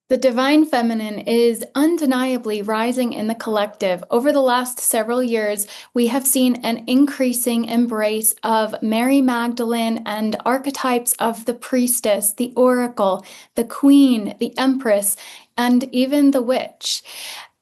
The divine feminine is undeniably rising in the collective. Over the last several years, we have seen an increasing embrace of Mary Magdalene and archetypes of the priestess, the oracle, the queen, the empress, and even the witch.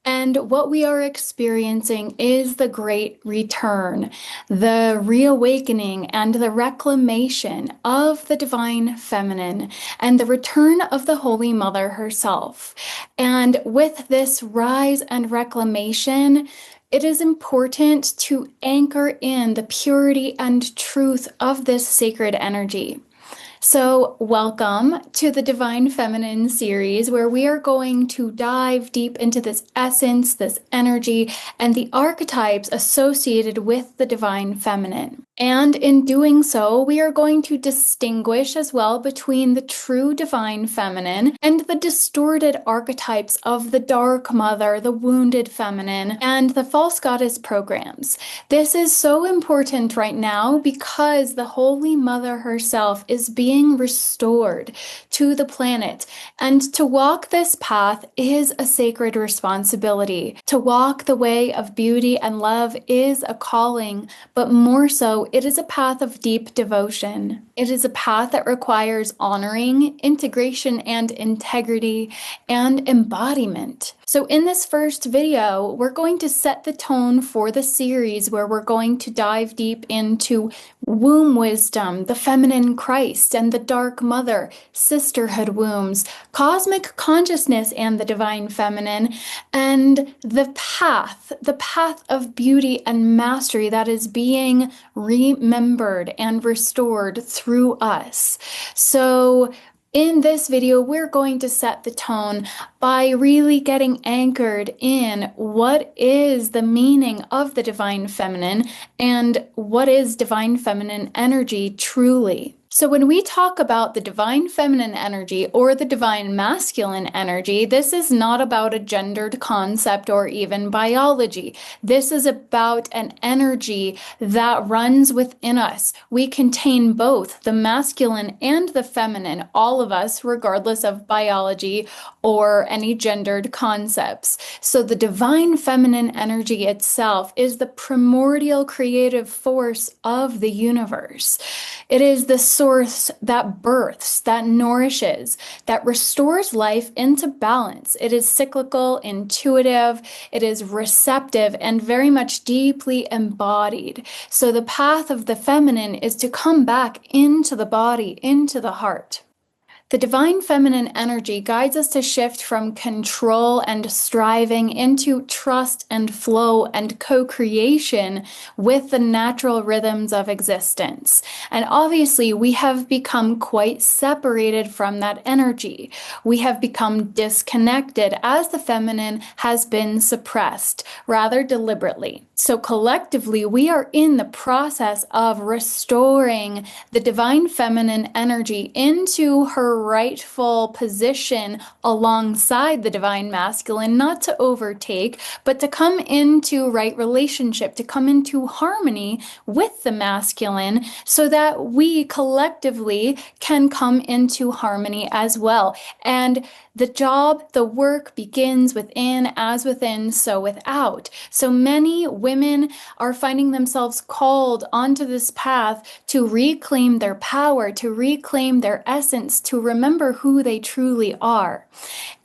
And what we are experiencing is the great return, the reawakening and the reclamation of the divine feminine, and the return of the Holy Mother herself. And with this rise and reclamation, it is important to anchor in the purity and truth of this sacred energy. So, welcome to the Divine Feminine series, where we are going to dive deep into this essence, this energy, and the archetypes associated with the Divine Feminine. And in doing so, we are going to distinguish as well between the true Divine Feminine and the distorted archetypes of the Dark Mother, the Wounded Feminine, and the False Goddess programs. This is so important right now because the Holy Mother herself is being restored to the planet. And to walk this path is a sacred responsibility. To walk the way of beauty and love is a calling, but more so, it is a path of deep devotion. It is a path that requires honoring, integration and integrity, and embodiment. So in this first video, we're going to set the tone for the series where we're going to dive deep into womb wisdom, the feminine Christ, and the Dark Mother, sisterhood wombs, cosmic consciousness and the divine feminine, and the path of beauty and mastery that is being remembered and restored through us. So in this video, we're going to set the tone by really getting anchored in what is the meaning of the divine feminine and what is divine feminine energy truly. So when we talk about the divine feminine energy or the divine masculine energy, this is not about a gendered concept or even biology. This is about an energy that runs within us. We contain both the masculine and the feminine, all of us, regardless of biology or any gendered concepts. So the divine feminine energy itself is the primordial creative force of the universe. It is the source that births, that nourishes, that restores life into balance. It is cyclical, intuitive, it is receptive, and very much deeply embodied. So the path of the feminine is to come back into the body, into the heart. The divine feminine energy guides us to shift from control and striving into trust and flow and co-creation with the natural rhythms of existence. And obviously, we have become quite separated from that energy. We have become disconnected as the feminine has been suppressed, rather deliberately. So collectively, we are in the process of restoring the divine feminine energy into her rightful position alongside the divine masculine, not to overtake, but to come into right relationship, to come into harmony with the masculine so that we collectively can come into harmony as well. And the job, the work begins within, as within, so without. So many women are finding themselves called onto this path to reclaim their power, to reclaim their essence, to remember who they truly are.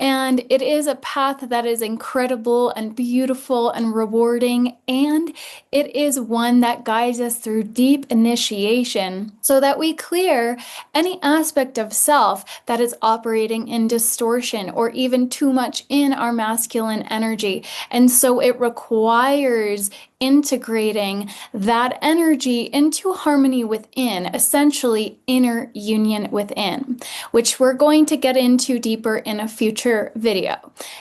And it is a path that is incredible and beautiful and rewarding, and it is one that guides us through deep initiation so that we clear any aspect of self that is operating in distortion or even too much in our masculine energy. And so it requires integrating that energy into harmony within, essentially inner union within, which we're going to get into deeper in a future video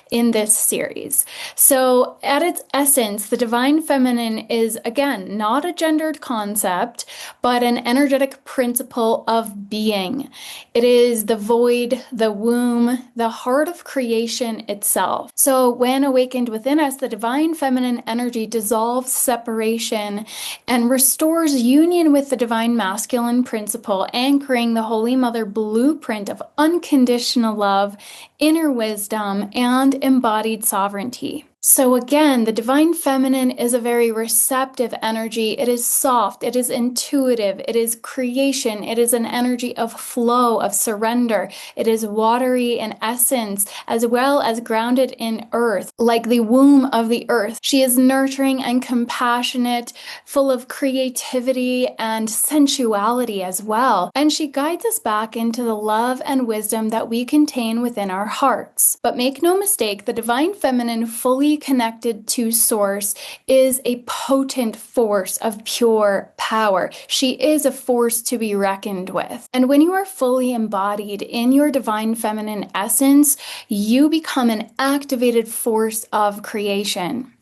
in this series. So at its essence, the divine feminine is, again, not a gendered concept, but an energetic principle of being. It is the void, the womb, the heart of creation itself. So when awakened within us, the divine feminine energy dissolves separation and restores union with the divine masculine principle, anchoring the Holy Mother blueprint of unconditional love, inner wisdom, and embodied sovereignty. So again, the divine feminine is a very receptive energy. It is soft, it is intuitive, it is creation, it is an energy of flow, of surrender. It is watery in essence, as well as grounded in earth, like the womb of the earth. She is nurturing and compassionate, full of creativity and sensuality as well. And she guides us back into the love and wisdom that we contain within our hearts. But make no mistake, the divine feminine, fully connected to source, is a potent force of pure power. She is a force to be reckoned with. And when you are fully embodied in your divine feminine essence, you become an activated force of creation.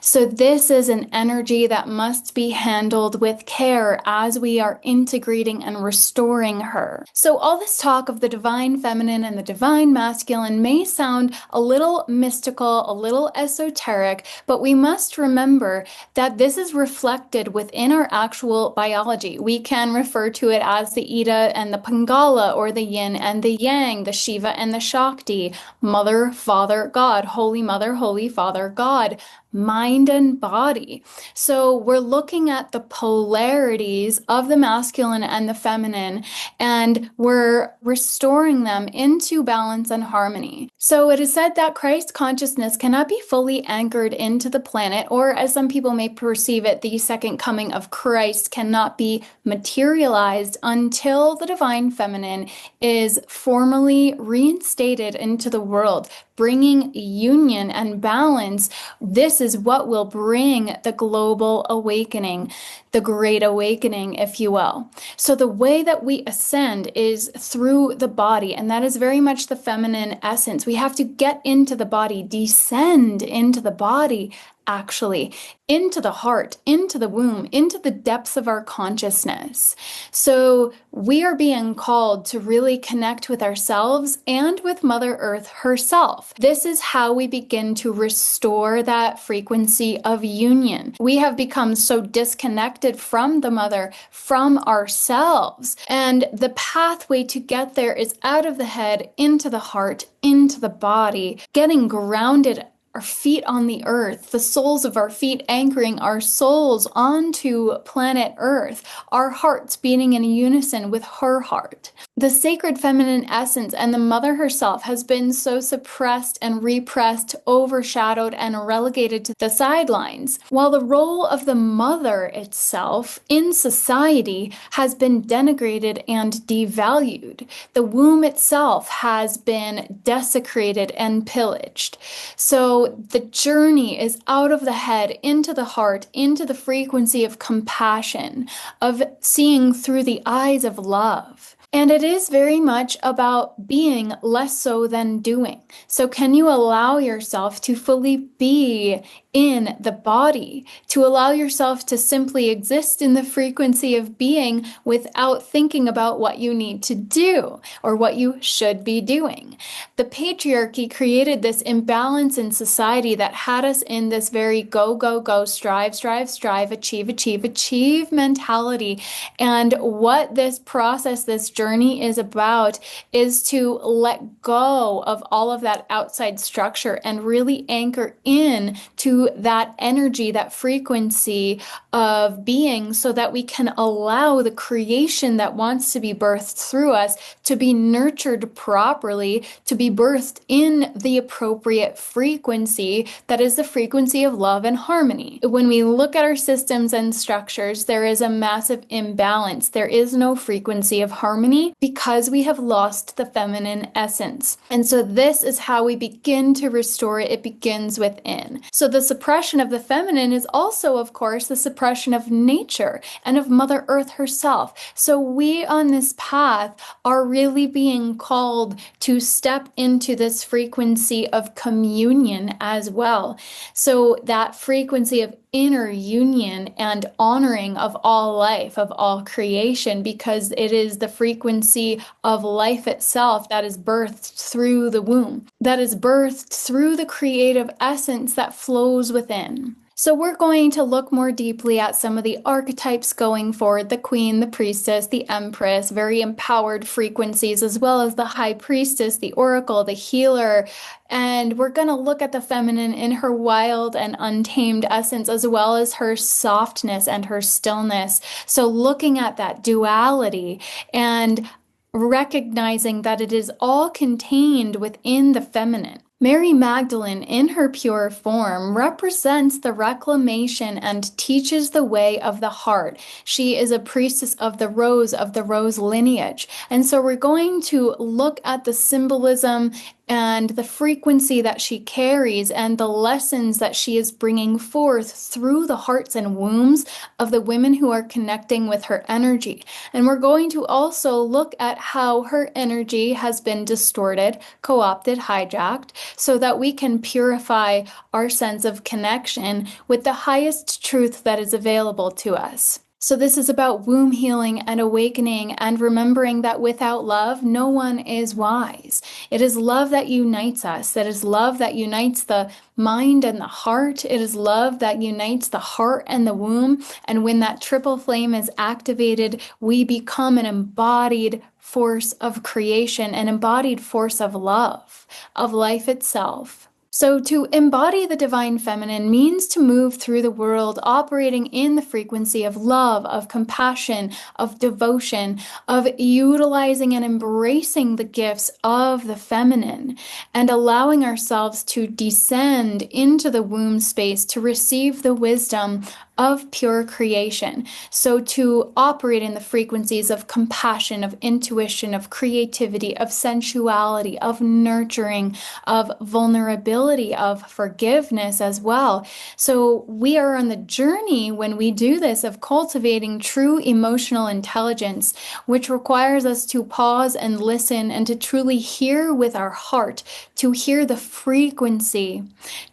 So this is an energy that must be handled with care as we are integrating and restoring her. So all this talk of the divine feminine and the divine masculine may sound a little mystical, a little esoteric, but we must remember that this is reflected within our actual biology. We can refer to it as the Ida and the Pingala, or the yin and the yang, the Shiva and the Shakti, Mother, Father, God, Holy Mother, Holy Father, God, mind and body. So we're looking at the polarities of the masculine and the feminine, and we're restoring them into balance and harmony. So it is said that Christ consciousness cannot be fully anchored into the planet, or as some people may perceive it, the second coming of Christ cannot be materialized until the divine feminine is formally reinstated into the world, bringing union and balance. This is what will bring the global awakening, the great awakening, if you will. So the way that we ascend is through the body, and that is very much the feminine essence. We have to get into the body, descend into the body, actually, into the heart, into the womb, into the depths of our consciousness. So we are being called to really connect with ourselves and with Mother Earth herself. This is how we begin to restore that frequency of union. We have become so disconnected from the Mother, from ourselves. And the pathway to get there is out of the head, into the heart, into the body, getting grounded, our feet on the earth, the soles of our feet anchoring our souls onto planet Earth, our hearts beating in unison with her heart. The sacred feminine essence and the Mother herself has been so suppressed and repressed, overshadowed and relegated to the sidelines, while the role of the Mother itself in society has been denigrated and devalued. The womb itself has been desecrated and pillaged. So the journey is out of the head, into the heart, into the frequency of compassion, of seeing through the eyes of love. And it is very much about being less so than doing. So can you allow yourself to fully be in the body, to allow yourself to simply exist in the frequency of being without thinking about what you need to do or what you should be doing? The patriarchy created this imbalance in society that had us in this very go, go, go, strive, strive, strive, achieve, achieve, achieve mentality. And what this process, this journey is about is to let go of all of that outside structure and really anchor in to that energy, that frequency of being, so that we can allow the creation that wants to be birthed through us to be nurtured properly, to be birthed in the appropriate frequency that is the frequency of love and harmony. When we look at our systems and structures, there is a massive imbalance. There is no frequency of harmony because we have lost the feminine essence. And so this is how we begin to restore it. It begins within. So the suppression of the feminine is also, of course, the suppression of nature and of Mother Earth herself. So we on this path are really being called to step into this frequency of communion as well. So that frequency of inner union and honoring of all life, of all creation, because it is the frequency of life itself that is birthed through the womb, that is birthed through the creative essence that flows within. So we're going to look more deeply at some of the archetypes going forward, the queen, the priestess, the empress, very empowered frequencies, as well as the high priestess, the oracle, the healer. And we're going to look at the feminine in her wild and untamed essence, as well as her softness and her stillness. So looking at that duality and recognizing that it is all contained within the feminine. Mary Magdalene, in her pure form, represents the reclamation and teaches the way of the heart. She is a priestess of the rose lineage. And so we're going to look at the symbolism and the frequency that she carries and the lessons that she is bringing forth through the hearts and wombs of the women who are connecting with her energy. And we're going to also look at how her energy has been distorted, co-opted, hijacked, so that we can purify our sense of connection with the highest truth that is available to us. So this is about womb healing and awakening and remembering that without love, no one is wise. It is love that unites us. That is love that unites the mind and the heart. It is love that unites the heart and the womb. And when that triple flame is activated, we become an embodied force of creation, an embodied force of love, of life itself. So to embody the divine feminine means to move through the world operating in the frequency of love, of compassion, of devotion, of utilizing and embracing the gifts of the feminine and allowing ourselves to descend into the womb space to receive the wisdom of pure creation. So to operate in the frequencies of compassion, of intuition, of creativity, of sensuality, of nurturing, of vulnerability, of forgiveness as well. So we are on the journey when we do this of cultivating true emotional intelligence, which requires us to pause and listen and to truly hear with our heart, to hear the frequency,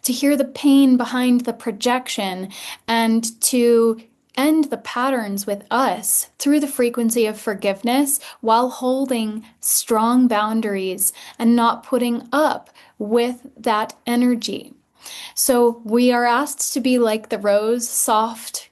to hear the pain behind the projection, and to end the patterns with us through the frequency of forgiveness while holding strong boundaries and not putting up with that energy. So we are asked to be like the rose, soft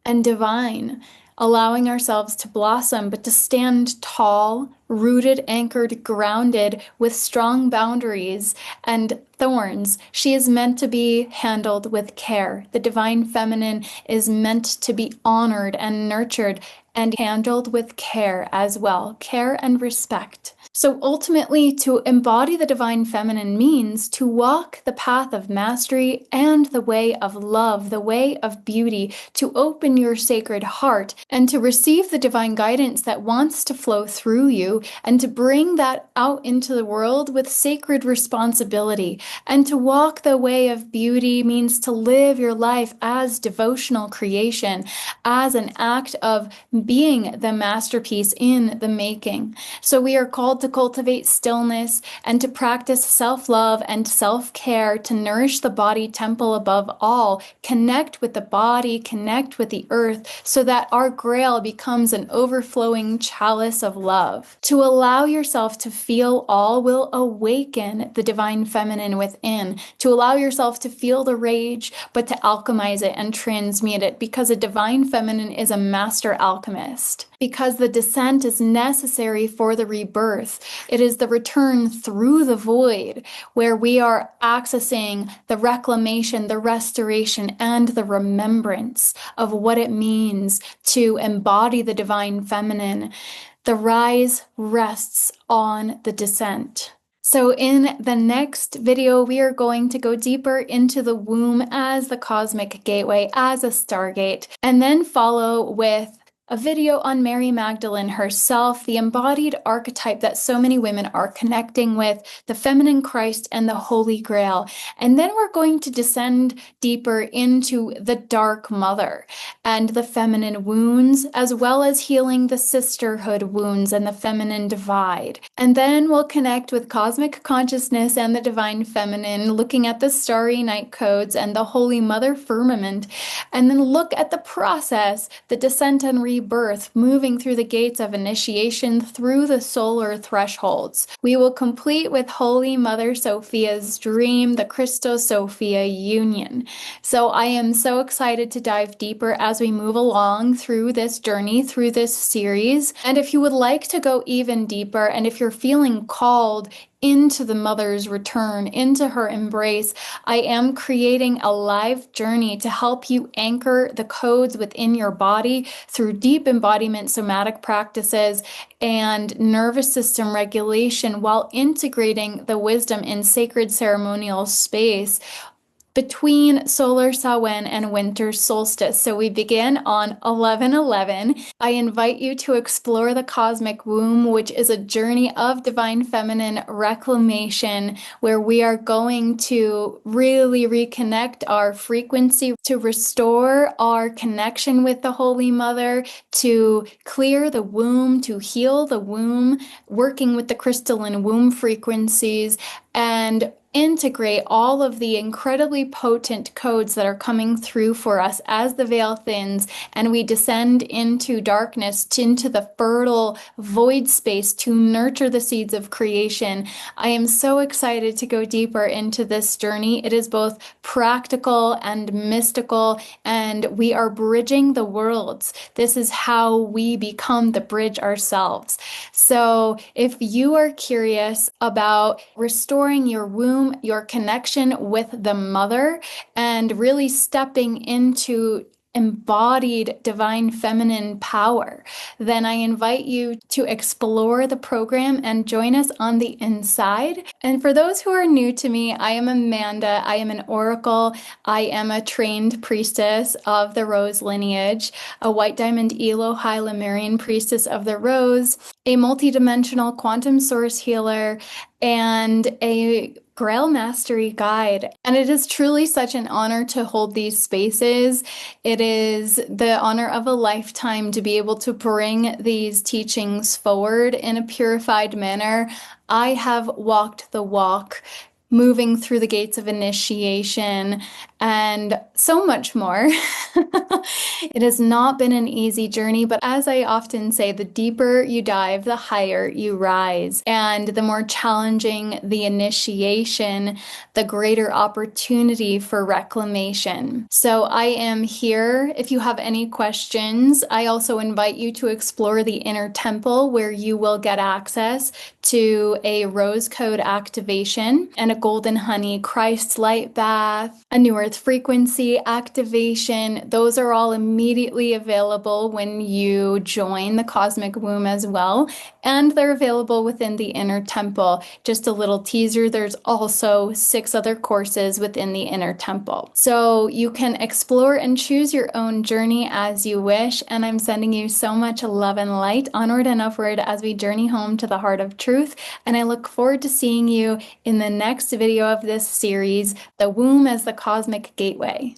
and divine, allowing ourselves to blossom, but to stand tall, rooted, anchored, grounded, with strong boundaries and thorns. She is meant to be handled with care. The divine feminine is meant to be honored and nurtured and handled with care as well, care and respect. So ultimately, to embody the divine feminine means to walk the path of mastery and the way of love, the way of beauty, to open your sacred heart and to receive the divine guidance that wants to flow through you and to bring that out into the world with sacred responsibility. And to walk the way of beauty means to live your life as devotional creation, as an act of being the masterpiece in the making. So we are called to cultivate stillness and to practice self-love and self-care to nourish the body temple above all, connect with the body, connect with the earth, so that our grail becomes an overflowing chalice of love. To allow yourself to feel all will awaken the divine feminine within, to allow yourself to feel the rage, but to alchemize it and transmute it, because a divine feminine is a master alchemist. Because the descent is necessary for the rebirth. It is the return through the void where we are accessing the reclamation, the restoration, and the remembrance of what it means to embody the divine feminine. The rise rests on the descent. So in the next video, we are going to go deeper into the womb as the cosmic gateway, as a stargate, and then follow with a video on Mary Magdalene herself, the embodied archetype that so many women are connecting with, the feminine Christ and the Holy Grail. And then we're going to descend deeper into the Dark Mother and the feminine wounds, as well as healing the sisterhood wounds and the feminine divide. And then we'll connect with cosmic consciousness and the divine feminine, looking at the starry night codes and the Holy Mother firmament, and then look at the process, the descent and rebirth rebirth, moving through the gates of initiation through the solar thresholds. We will complete with Holy Mother Sophia's dream, the Christos-Sophia union. So I am so excited to dive deeper as we move along through this journey, through this series. And if you would like to go even deeper, and if you're feeling called into the mother's return, into her embrace, I am creating a live journey to help you anchor the codes within your body through deep embodiment somatic practices and nervous system regulation while integrating the wisdom in sacred ceremonial space between solar Samhain and winter solstice. So we begin on 11/11. I invite you to explore the cosmic womb, which is a journey of divine feminine reclamation, where we are going to really reconnect our frequency, to restore our connection with the Holy Mother, to clear the womb, to heal the womb, working with the crystalline womb frequencies, and integrate all of the incredibly potent codes that are coming through for us as the veil thins and we descend into darkness, into the fertile void space to nurture the seeds of creation. I am so excited to go deeper into this journey. It is both practical and mystical, and we are bridging the worlds. This is how we become the bridge ourselves. So if you are curious about restoring your womb, your connection with the mother, and really stepping into embodied divine feminine power, then I invite you to explore the program and join us on the inside. And for those who are new to me, I am Amanda. I am an oracle. I am a trained priestess of the Rose lineage, a white diamond Elohai Lemurian priestess of the Rose, a multidimensional quantum source healer, and a Grail Mastery Guide. And it is truly such an honor to hold these spaces. It is the honor of a lifetime to be able to bring these teachings forward in a purified manner. I have walked the walk, moving through the gates of initiation, and so much more. It has not been an easy journey, but as I often say, the deeper you dive, the higher you rise. And the more challenging the initiation, the greater opportunity for reclamation. So I am here if you have any questions. I also invite you to explore the inner temple, where you will get access to a rose code activation and a golden honey Christ light bath, a new earth frequency activation. Those are all immediately available when you join the cosmic womb as well, and they're available within the inner temple. Just a little teaser, there's also 6 other courses within the inner temple. So you can explore and choose your own journey as you wish, and I'm sending you so much love and light onward and upward as we journey home to the heart of truth. And I look forward to seeing you in the next video of this series, The Womb as the Cosmic Gateway.